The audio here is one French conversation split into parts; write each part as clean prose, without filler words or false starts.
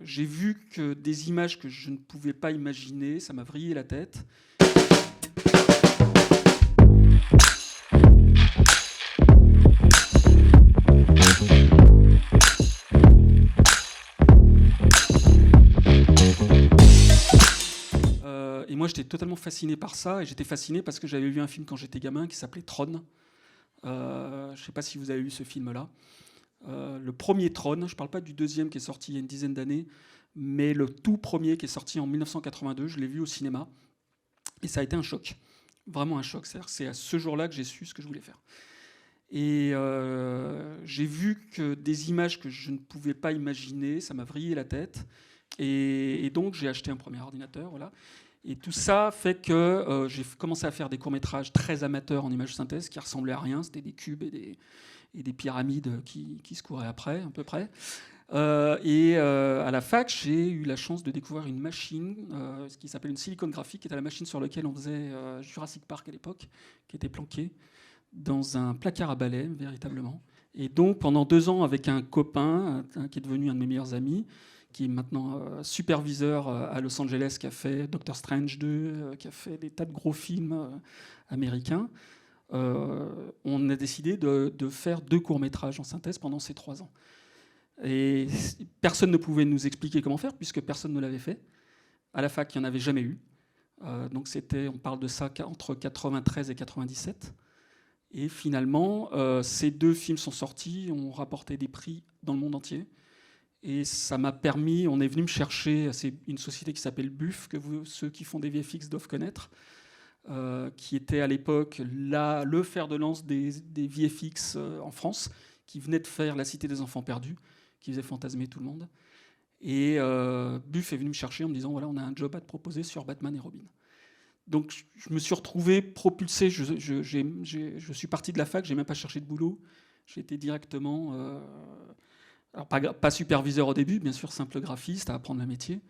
j'ai vu que des images que je ne pouvais pas imaginer, ça m'a vrillé la tête. Et moi, j'étais totalement fasciné par ça. Et j'étais fasciné parce que j'avais vu un film quand j'étais gamin qui s'appelait Tron. Je ne sais pas si vous avez vu ce film-là. Le premier Tron, je ne parle pas du deuxième qui est sorti il y a une dizaine d'années, mais le tout premier qui est sorti en 1982, je l'ai vu au cinéma. Et ça a été un choc. Vraiment un choc. C'est à ce jour-là que j'ai su ce que je voulais faire. Et j'ai vu que des images que je ne pouvais pas imaginer, ça m'a vrillé la tête. Et donc, j'ai acheté un premier ordinateur. Voilà. Et tout ça fait que j'ai commencé à faire des courts-métrages très amateurs en image synthèse qui ressemblaient à rien. C'était des cubes et des pyramides qui se couraient après, à peu près. À la fac, j'ai eu la chance de découvrir une machine, ce qui s'appelle une Silicon Graphics, qui était la machine sur laquelle on faisait Jurassic Park à l'époque, qui était planquée dans un placard à balai, véritablement. Et donc, pendant 2 ans, avec un copain qui est devenu un de mes meilleurs amis, qui est maintenant superviseur à Los Angeles, qui a fait Doctor Strange 2, qui a fait des tas de gros films américains, on a décidé de faire 2 courts-métrages en synthèse pendant ces 3 ans. Et personne ne pouvait nous expliquer comment faire, puisque personne ne l'avait fait. À la fac, il n'y en avait jamais eu. Donc on parle de ça entre 93 et 97. Et finalement, ces 2 films sont sortis, ont rapporté des prix dans le monde entier. Et ça m'a permis, on est venu me chercher, c'est une société qui s'appelle Buff, que ceux qui font des VFX doivent connaître, qui était à l'époque le fer de lance des VFX en France, qui venait de faire La Cité des Enfants Perdus, qui faisait fantasmer tout le monde. Et Buff est venu me chercher en me disant, voilà, on a un job à te proposer sur Batman et Robin. Donc je me suis retrouvé propulsé, je suis parti de la fac, j'ai même pas cherché de boulot, j'ai été directement... alors pas superviseur au début, bien sûr, simple graphiste, à apprendre le métier.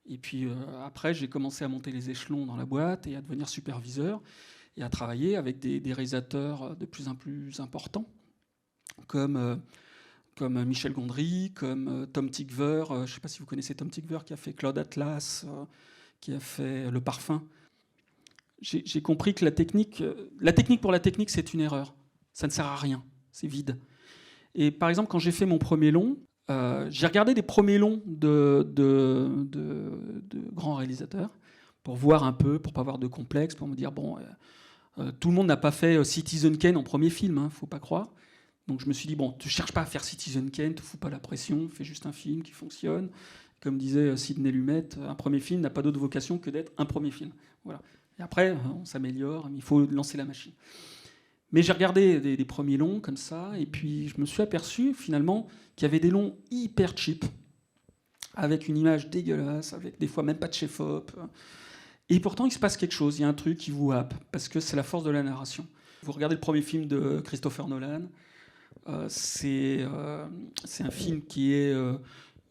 Et puis après, j'ai commencé à monter les échelons dans la boîte et à devenir superviseur et à travailler avec des réalisateurs de plus en plus importants, comme Michel Gondry, comme Tom Tykwer. Je ne sais pas si vous connaissez Tom Tykwer, qui a fait Cloud Atlas, qui a fait Le Parfum. J'ai compris que la technique pour la technique, c'est une erreur. Ça ne sert à rien, c'est vide. Et par exemple, quand j'ai fait mon premier long, j'ai regardé des premiers longs de grands réalisateurs pour voir un peu, pour pas avoir de complexe, pour me dire, bon, tout le monde n'a pas fait Citizen Kane en premier film, hein, faut pas croire. Donc je me suis dit, bon, tu cherches pas à faire Citizen Kane, te fous pas la pression, fais juste un film qui fonctionne. Comme disait Sidney Lumet, un premier film n'a pas d'autre vocation que d'être un premier film. Voilà. Et après, on s'améliore, mais il faut lancer la machine. Mais j'ai regardé des premiers longs comme ça, et puis je me suis aperçu finalement qu'il y avait des longs hyper cheap, avec une image dégueulasse, avec des fois même pas de chef-op. Et pourtant, il se passe quelque chose, il y a un truc qui vous happe, parce que c'est la force de la narration. Vous regardez le premier film de Christopher Nolan, c'est un film qui est...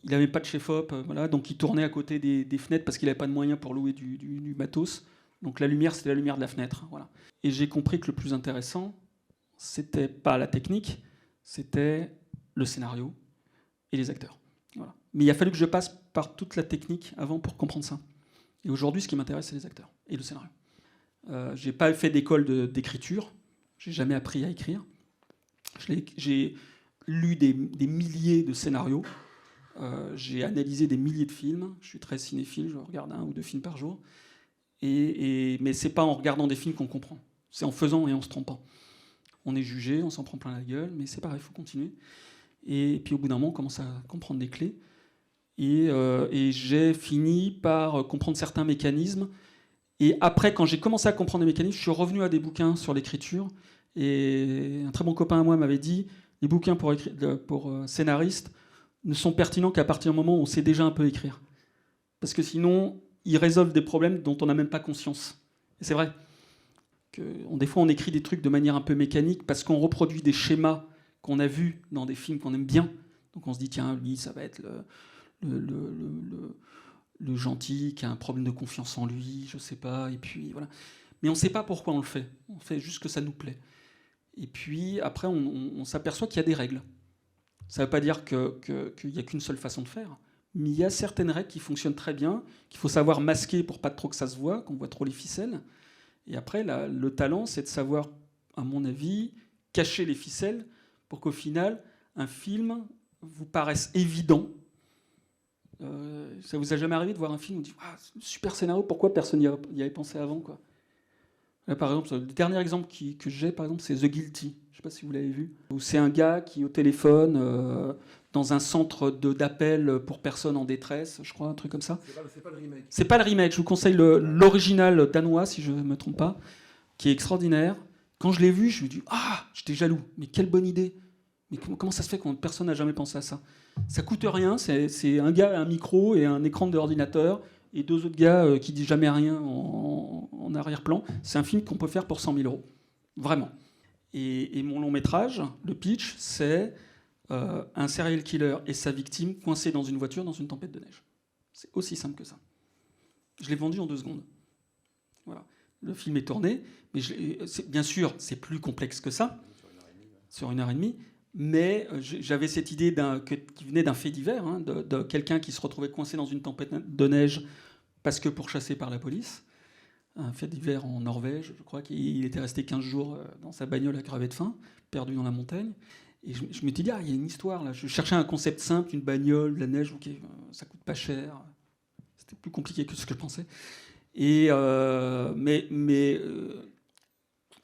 il n'avait pas de chef-op, voilà, donc il tournait à côté des fenêtres parce qu'il n'avait pas de moyens pour louer du matos. Donc la lumière, c'était la lumière de la fenêtre. Voilà. Et j'ai compris que le plus intéressant, c'était pas la technique, c'était le scénario et les acteurs. Voilà. Mais il a fallu que je passe par toute la technique avant pour comprendre ça. Et aujourd'hui, ce qui m'intéresse, c'est les acteurs et le scénario. J'ai pas fait d'école d'écriture, j'ai jamais appris à écrire. J'ai lu des milliers de scénarios, j'ai analysé des milliers de films, je suis très cinéphile, je regarde 1 ou 2 films par jour. Mais c'est pas en regardant des films qu'on comprend. C'est en faisant et en se trompant. On est jugé, on s'en prend plein la gueule, mais c'est pareil, il faut continuer. Et puis au bout d'un moment, on commence à comprendre des clés. Et j'ai fini par comprendre certains mécanismes. Et après, quand j'ai commencé à comprendre les mécanismes, je suis revenu à des bouquins sur l'écriture. Et un très bon copain à moi m'avait dit, les bouquins pour scénaristes ne sont pertinents qu'à partir du moment où on sait déjà un peu écrire. Parce que sinon... ils résolvent des problèmes dont on n'a même pas conscience. Et c'est vrai que des fois, on écrit des trucs de manière un peu mécanique parce qu'on reproduit des schémas qu'on a vus dans des films qu'on aime bien. Donc on se dit, tiens, lui, ça va être le gentil qui a un problème de confiance en lui, je sais pas, et puis voilà. Mais on ne sait pas pourquoi on le fait. On fait juste que ça nous plaît. Et puis après, on s'aperçoit qu'il y a des règles. Ça ne veut pas dire qu'il n'y a qu'une seule façon de faire, mais il y a certaines règles qui fonctionnent très bien, qu'il faut savoir masquer pour pas trop que ça se voit, qu'on voit trop les ficelles. Et après, le talent, c'est de savoir, à mon avis, cacher les ficelles pour qu'au final, un film vous paraisse évident. Ça vous a jamais arrivé de voir un film où vous dites ah, super scénario, pourquoi personne n'y avait pensé avant, quoi. Là, par exemple, le dernier exemple que j'ai, par exemple, c'est The Guilty. Je ne sais pas si vous l'avez vu. Où c'est un gars qui, au téléphone, dans un centre d'appel pour personnes en détresse, je crois, un truc comme ça. C'est pas le remake. C'est pas le remake. Je vous conseille l'original danois, si je ne me trompe pas, qui est extraordinaire. Quand je l'ai vu, je me dis ah, j'étais jaloux. Mais quelle bonne idée. Mais comment ça se fait que personne n'a jamais pensé à ça? Ça coûte rien. C'est un gars, un micro et un écran d'ordinateur. Et 2 autres gars qui disent jamais rien en arrière-plan. C'est un film qu'on peut faire pour 100 000 €. Vraiment. Et mon long métrage, le pitch, c'est un serial killer et sa victime coincés dans une voiture dans une tempête de neige. C'est aussi simple que ça. Je l'ai vendu en 2 secondes. Voilà. Le film est tourné, mais bien sûr, c'est plus complexe que ça, sur 1h30. Mais j'avais cette idée qui venait d'un fait divers, hein, de quelqu'un qui se retrouvait coincé dans une tempête de neige parce que pourchassé par la police. Un fait divers en Norvège, je crois qu'il était resté 15 jours dans sa bagnole à crever de faim, perdu dans la montagne. Et je m'étais dit, il y a une histoire là. Je cherchais un concept simple, une bagnole, de la neige, ok, ça coûte pas cher. C'était plus compliqué que ce que je pensais. Et, mais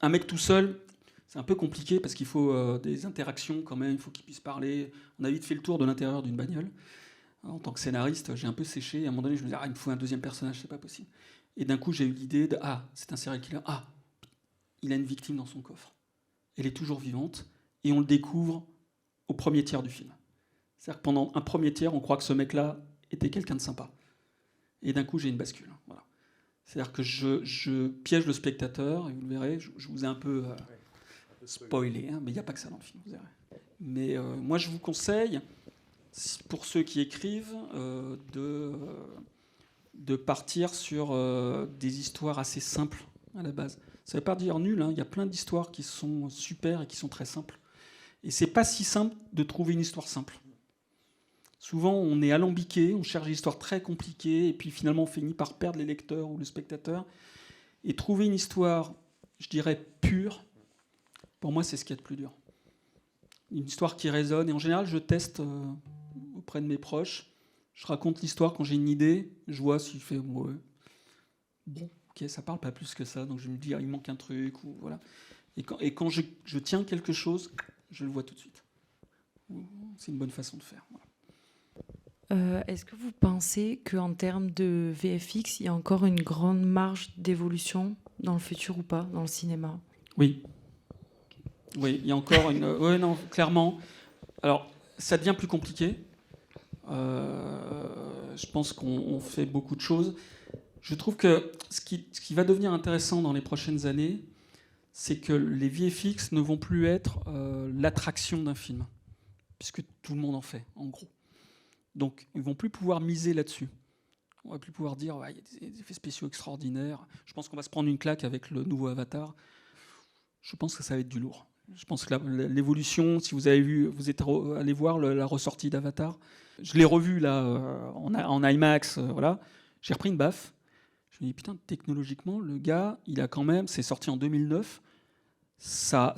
un mec tout seul, c'est un peu compliqué parce qu'il faut des interactions quand même, il faut qu'il puisse parler. On a vite fait le tour de l'intérieur d'une bagnole. En tant que scénariste, j'ai un peu séché. Et à un moment donné, je me disais, il me faut un deuxième personnage, c'est pas possible. Et d'un coup, j'ai eu l'idée de, c'est un serial killer. Il a une victime dans son coffre. Elle est toujours vivante. Et on le découvre au premier tiers du film. C'est-à-dire que pendant un premier tiers, on croit que ce mec-là était quelqu'un de sympa. Et d'un coup, j'ai une bascule. Voilà. C'est-à-dire que je piège le spectateur, et vous le verrez, je vous ai un peu spoilé, hein, mais il n'y a pas que ça dans le film, vous verrez. Mais moi, je vous conseille, pour ceux qui écrivent, de partir sur des histoires assez simples à la base. Ça ne veut pas dire nul, hein, il y a plein d'histoires qui sont super et qui sont très simples. Et c'est pas si simple de trouver une histoire simple. Souvent, on est alambiqué, on cherche des histoires très compliquées, et puis finalement, on finit par perdre les lecteurs ou le spectateur. Et trouver une histoire, je dirais, pure, pour moi, c'est ce qu'il y a de plus dur. Une histoire qui résonne. Et en général, je teste auprès de mes proches. Je raconte l'histoire quand j'ai une idée. Je vois s'il fait ouais. Bon, ok, ça parle pas plus que ça. Donc je me dis, il manque un truc. Ou, voilà. Et quand je tiens quelque chose, je le vois tout de suite. C'est une bonne façon de faire. Voilà. Est-ce que vous pensez qu'en termes de VFX, il y a encore une grande marge d'évolution dans le futur ou pas, dans le cinéma? Oui. Oui, il y a encore une... Oui, non, clairement. Alors, ça devient plus compliqué. Je pense qu'on fait beaucoup de choses. Je trouve que ce qui va devenir intéressant dans les prochaines années, c'est que les VFX ne vont plus être l'attraction d'un film, puisque tout le monde en fait, en gros. Donc, ils ne vont plus pouvoir miser là-dessus. On ne va plus pouvoir dire il y a des effets spéciaux extraordinaires. Je pense qu'on va se prendre une claque avec le nouveau Avatar. Je pense que ça va être du lourd. Je pense que l'évolution, si vous avez vu, vous êtes allé voir la ressortie d'Avatar. Je l'ai revu là en IMAX, voilà. J'ai repris une baffe. Je me dis putain, technologiquement, le gars, il a quand même, c'est sorti en 2009. Ça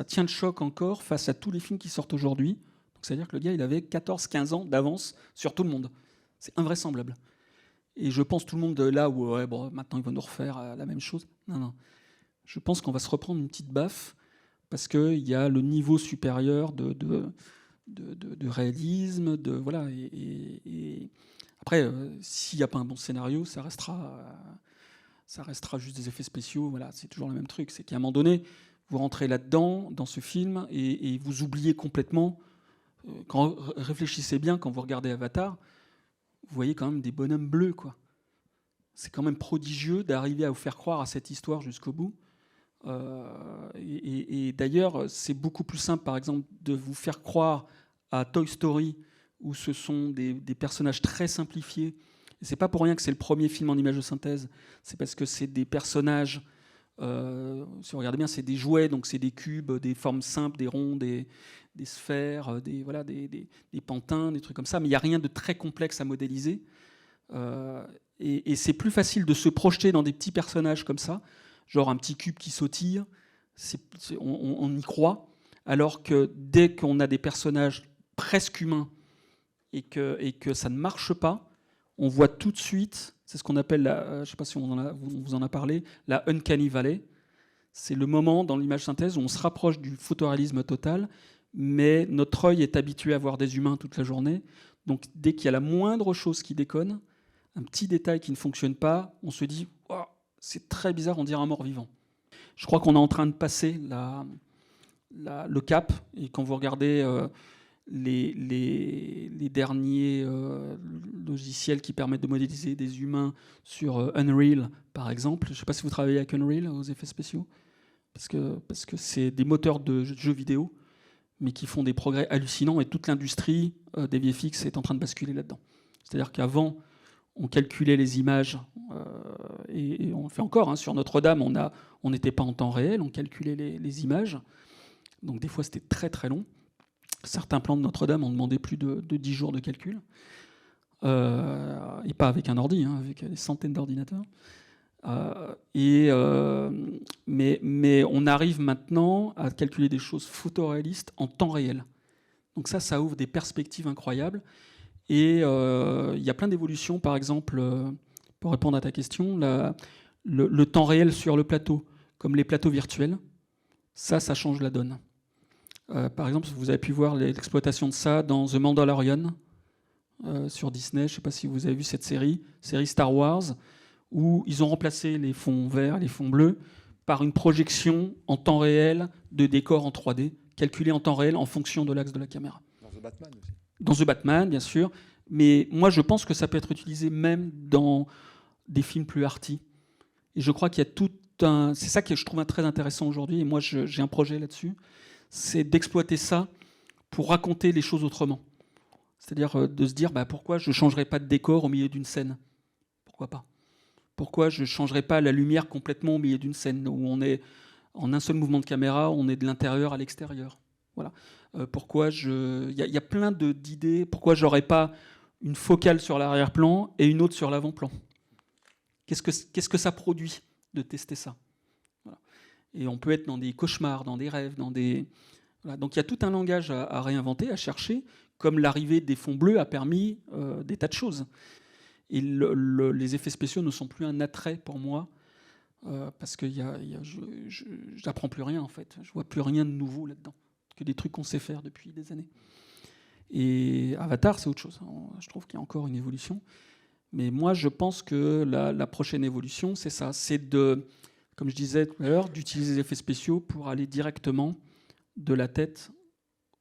tient le choc encore face à tous les films qui sortent aujourd'hui. Donc c'est-à-dire que le gars, il avait 14-15 ans d'avance sur tout le monde. C'est invraisemblable. Et je pense tout le monde là où maintenant il va nous refaire la même chose. Non. Je pense qu'on va se reprendre une petite baffe parce qu'il y a le niveau supérieur de réalisme, voilà. Et après, s'il n'y a pas un bon scénario, ça restera juste des effets spéciaux. Voilà, c'est toujours le même truc. C'est qu'à un moment donné, vous rentrez là-dedans, dans ce film, et vous oubliez complètement. Réfléchissez bien quand vous regardez Avatar, vous voyez quand même des bonhommes bleus, quoi. C'est quand même prodigieux d'arriver à vous faire croire à cette histoire jusqu'au bout. Et d'ailleurs, c'est beaucoup plus simple, par exemple, de vous faire croire à Toy Story, où ce sont des personnages très simplifiés. Et c'est pas pour rien que c'est le premier film en image de synthèse. C'est parce que c'est des personnages Si vous regardez bien, c'est des jouets, donc c'est des cubes, des formes simples, des ronds, des sphères, des pantins, des trucs comme ça, mais il n'y a rien de très complexe à modéliser. Et c'est plus facile de se projeter dans des petits personnages comme ça, genre un petit cube qui sautille, on y croit, alors que dès qu'on a des personnages presque humains et que ça ne marche pas, on voit tout de suite, c'est ce qu'on appelle, je ne sais pas si on vous en a parlé, la uncanny valley. C'est le moment dans l'image synthèse où on se rapproche du photoréalisme total, mais notre œil est habitué à voir des humains toute la journée. Donc dès qu'il y a la moindre chose qui déconne, un petit détail qui ne fonctionne pas, on se dit oh, c'est très bizarre, on dirait un mort-vivant. Je crois qu'on est en train de passer le cap, et quand vous regardez les derniers logiciels qui permettent de modéliser des humains sur Unreal, par exemple, je ne sais pas si vous travaillez avec Unreal aux effets spéciaux, parce que c'est des moteurs de jeux vidéo, mais qui font des progrès hallucinants, et toute l'industrie des VFX est en train de basculer là-dedans. C'est-à-dire qu'avant, on calculait les images, et on le fait encore, sur Notre-Dame, on n'était pas en temps réel, on calculait les images, donc des fois c'était très très long. Certains plans de Notre-Dame ont demandé plus de 10 jours de calcul, et pas avec un ordi, avec des centaines d'ordinateurs. Mais on arrive maintenant à calculer des choses photoréalistes en temps réel. Donc ça ouvre des perspectives incroyables. Et il y a plein d'évolutions, par exemple, pour répondre à ta question, le temps réel sur le plateau, comme les plateaux virtuels, ça change la donne. Par exemple, vous avez pu voir l'exploitation de ça dans The Mandalorian sur Disney. Je ne sais pas si vous avez vu cette série Star Wars, où ils ont remplacé les fonds verts, les fonds bleus, par une projection en temps réel de décors en 3D, calculés en temps réel en fonction de l'axe de la caméra. Dans The Batman aussi. Dans The Batman, bien sûr. Mais moi, je pense que ça peut être utilisé même dans des films plus arty. Et je crois qu'il y a tout un... C'est ça que je trouve très intéressant aujourd'hui, et moi, j'ai un projet là-dessus, c'est d'exploiter ça pour raconter les choses autrement. C'est-à-dire de se dire, pourquoi je ne changerais pas de décor au milieu d'une scène ? Pourquoi pas ? Pourquoi je ne changerais pas la lumière complètement au milieu d'une scène où on est en un seul mouvement de caméra, on est de l'intérieur à l'extérieur. Voilà. Pourquoi il y a plein d'idées. Pourquoi j'aurais pas une focale sur l'arrière-plan et une autre sur l'avant-plan ? Qu'est-ce que ça produit de tester ça ? Voilà. Et on peut être dans des cauchemars, dans des rêves, dans des... Voilà. Donc il y a tout un langage à réinventer, à chercher, comme l'arrivée des fonds bleus a permis des tas de choses. Et les effets spéciaux ne sont plus un attrait pour moi, parce que je n'apprends plus rien en fait. Je vois plus rien de nouveau là-dedans, que des trucs qu'on sait faire depuis des années. Et Avatar, c'est autre chose. Je trouve qu'il y a encore une évolution. Mais moi, je pense que la prochaine évolution, c'est ça. C'est de, comme je disais tout à l'heure, d'utiliser les effets spéciaux pour aller directement de la tête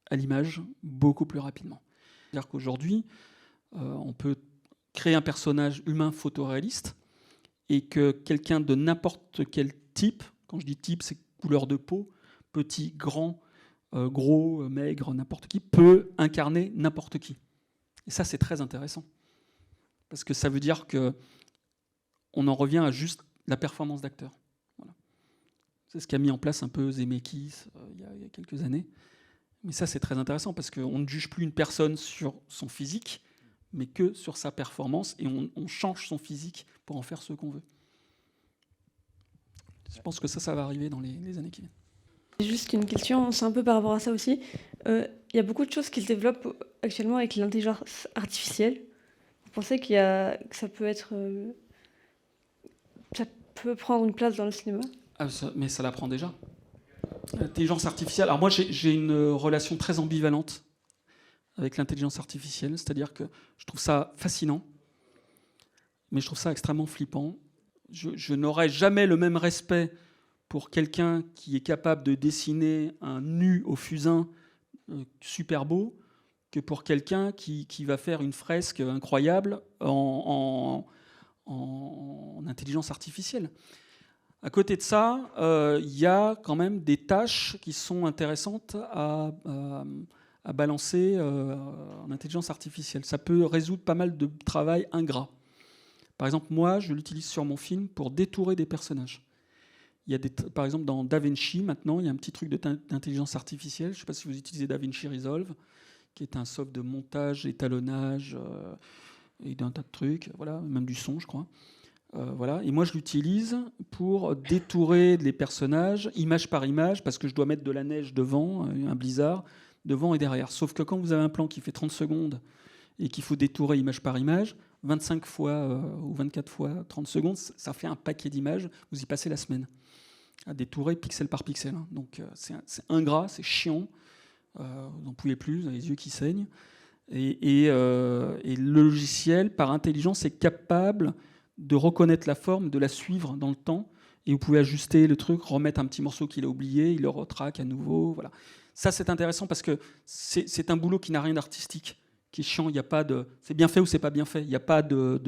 à l'image beaucoup plus rapidement. C'est-à-dire qu'aujourd'hui, on peut créer un personnage humain photoréaliste et que quelqu'un de n'importe quel type, quand je dis type, c'est couleur de peau, petit, grand, gros, maigre, n'importe qui, peut incarner n'importe qui. Et ça, c'est très intéressant. Parce que ça veut dire qu'on en revient à juste la performance d'acteur. Voilà. C'est ce qu'a mis en place un peu Zemeckis il y a quelques années. Mais ça, c'est très intéressant parce qu'on ne juge plus une personne sur son physique, mais que sur sa performance, et on change son physique pour en faire ce qu'on veut. Je pense que ça va arriver dans les années qui viennent. Juste une question, c'est un peu par rapport à ça aussi. Il y a beaucoup de choses qui se développent actuellement avec l'intelligence artificielle. Vous pensez que ça peut être... ça peut prendre une place dans le cinéma ? Mais ça la prend déjà. L'intelligence artificielle... Alors moi, j'ai une relation très ambivalente avec l'intelligence artificielle, c'est-à-dire que je trouve ça fascinant, mais je trouve ça extrêmement flippant. Je n'aurai jamais le même respect pour quelqu'un qui est capable de dessiner un nu au fusain super beau que pour quelqu'un qui va faire une fresque incroyable en intelligence artificielle. À côté de ça, il y a quand même des tâches qui sont intéressantes à balancer en intelligence artificielle. Ça peut résoudre pas mal de travail ingrat. Par exemple, moi, je l'utilise sur mon film pour détourer des personnages. Il y a par exemple, dans DaVinci, maintenant, il y a un petit truc d'intelligence artificielle. Je ne sais pas si vous utilisez DaVinci Resolve, qui est un soft de montage, étalonnage et d'un tas de trucs, voilà, même du son, je crois. Voilà. Et moi, je l'utilise pour détourer les personnages, image par image, parce que je dois mettre de la neige devant, un blizzard, devant et derrière. Sauf que quand vous avez un plan qui fait 30 secondes et qu'il faut détourer image par image, 25 fois ou 24 fois 30 secondes, ça fait un paquet d'images. Vous y passez la semaine à détourer pixel par pixel. Donc c'est ingrat, c'est chiant. Vous n'en pouvez plus, vous avez les yeux qui saignent. Et le logiciel, par intelligence, est capable de reconnaître la forme, de la suivre dans le temps. Et vous pouvez ajuster le truc, remettre un petit morceau qu'il a oublié, il le retraque à nouveau. Voilà. Ça, c'est intéressant parce que c'est un boulot qui n'a rien d'artistique, qui est chiant. Il y a pas de, c'est bien fait ou c'est pas bien fait. Il n'y a pas de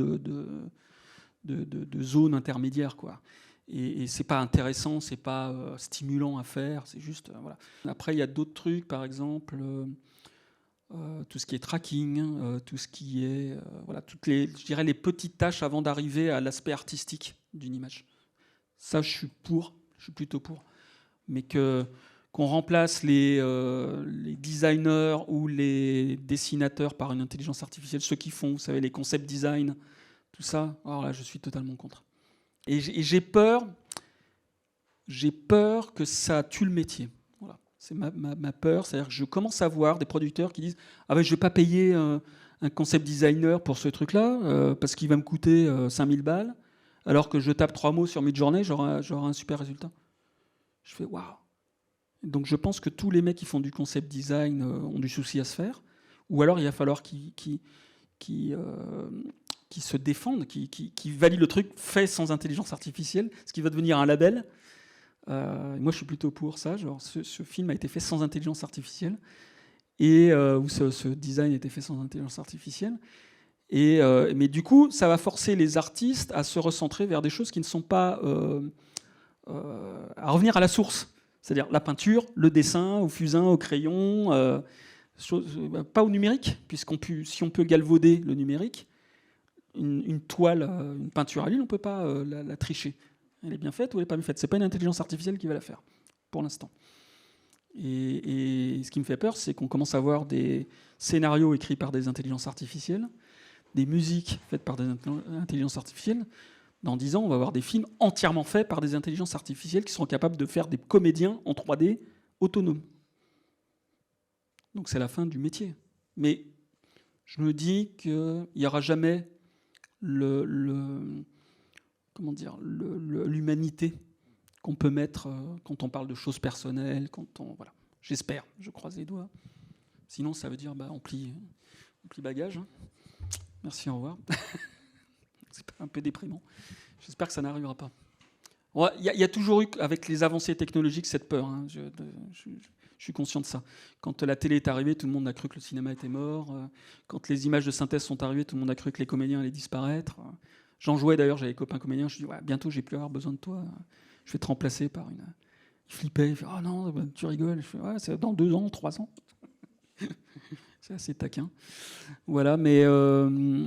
zone intermédiaire, quoi. Et c'est pas intéressant, c'est pas stimulant à faire. C'est juste, voilà. Après, il y a d'autres trucs, par exemple. Tout ce qui est tracking, tout ce qui est voilà, toutes les, je dirais les petites tâches avant d'arriver à l'aspect artistique d'une image. Ça, je suis plutôt pour. Mais qu'on remplace les designers ou les dessinateurs par une intelligence artificielle, ceux qui font, vous savez, les concept design, tout ça, alors là, je suis totalement contre. Et j'ai peur que ça tue le métier. C'est ma peur, c'est-à-dire que je commence à voir des producteurs qui disent « Ah ben je ne vais pas payer un concept designer pour ce truc-là, parce qu'il va me coûter 5000 balles, alors que je tape 3 mots sur Midjourney, j'aurai un super résultat. » Je fais « Waouh !» Donc je pense que tous les mecs qui font du concept design ont du souci à se faire, ou alors il va falloir qu'ils se défendent, qui valident le truc fait sans intelligence artificielle, ce qui va devenir un label. Moi, je suis plutôt pour ça. Genre, ce film a été fait sans intelligence artificielle, et où ce design a été fait sans intelligence artificielle. Mais du coup, ça va forcer les artistes à se recentrer vers des choses qui ne sont pas à revenir à la source, c'est-à-dire la peinture, le dessin, au fusain, au crayon, pas au numérique, si on peut galvauder le numérique, une toile, une peinture à l'huile, on ne peut pas la tricher. Elle est bien faite ou elle n'est pas bien faite. C'est pas une intelligence artificielle qui va la faire, pour l'instant. Et ce qui me fait peur, c'est qu'on commence à voir des scénarios écrits par des intelligences artificielles, des musiques faites par des intelligences artificielles. Dans 10 ans, on va avoir des films entièrement faits par des intelligences artificielles qui seront capables de faire des comédiens en 3D autonomes. Donc c'est la fin du métier. Mais je me dis qu'il n'y aura jamais l'humanité qu'on peut mettre quand on parle de choses personnelles, voilà. J'espère, je croise les doigts. Sinon, ça veut dire on plie bagage. Hein. Merci, au revoir. C'est un peu déprimant. J'espère que ça n'arrivera pas. Il y a toujours eu, avec les avancées technologiques, cette peur. Hein. Je suis conscient de ça. Quand la télé est arrivée, tout le monde a cru que le cinéma était mort. Quand les images de synthèse sont arrivées, tout le monde a cru que les comédiens allaient disparaître. J'en jouais d'ailleurs, j'avais des copains comédiens, je dis ouais, bientôt je vais plus avoir besoin de toi, je vais te remplacer par une. Il flippait, il fait oh non, tu rigoles, je fais ouais, c'est dans 2 ans, 3 ans. C'est assez taquin. Voilà, mais je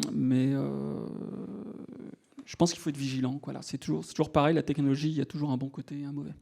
pense qu'il faut être vigilant. Voilà. C'est toujours pareil, la technologie, il y a toujours un bon côté et un mauvais.